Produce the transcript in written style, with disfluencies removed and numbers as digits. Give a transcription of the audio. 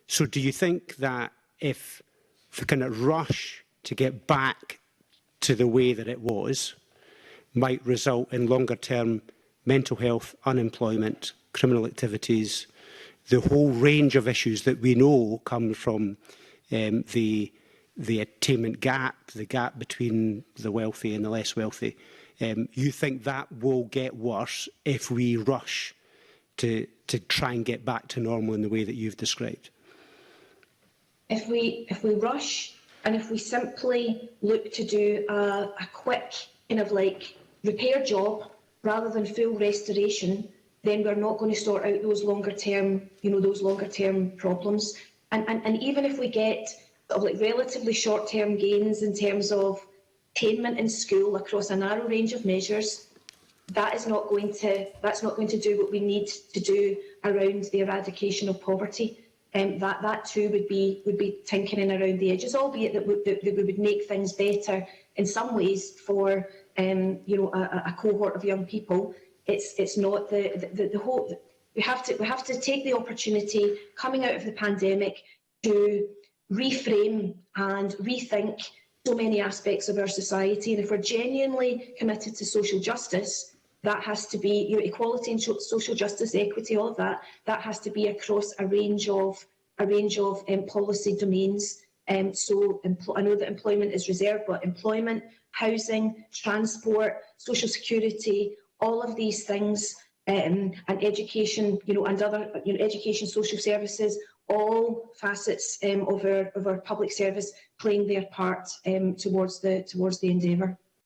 So do you think that if the kind of rush to get back to the way that it was might result in longer-term mental health, unemployment, criminal activities, the whole range of issues that we know come from the attainment gap, the gap between the wealthy and the less wealthy, you think that will get worse if we rush to try and get back to normal in the way that you've described? If we rush and if we simply look to do a quick kind of like repair job rather than full restoration, then we're not going to sort out those longer term, problems. And even if we get sort of like relatively short term gains in terms of attainment in school across a narrow range of measures, that's not going to do what we need to do around the eradication of poverty. That too would be tinkering around the edges, albeit that we would make things better in some ways for a cohort of young people. It's not the whole. We have to take the opportunity coming out of the pandemic to reframe and rethink so many aspects of our society. And if we're genuinely committed to social justice, that has to be equality and social justice, equity, all of that. That has to be across a range of policy domains. So I know that employment is reserved, but employment, housing, transport, social security, all of these things, and education, and other, education, social services, all facets of our public service playing their part towards the endeavour.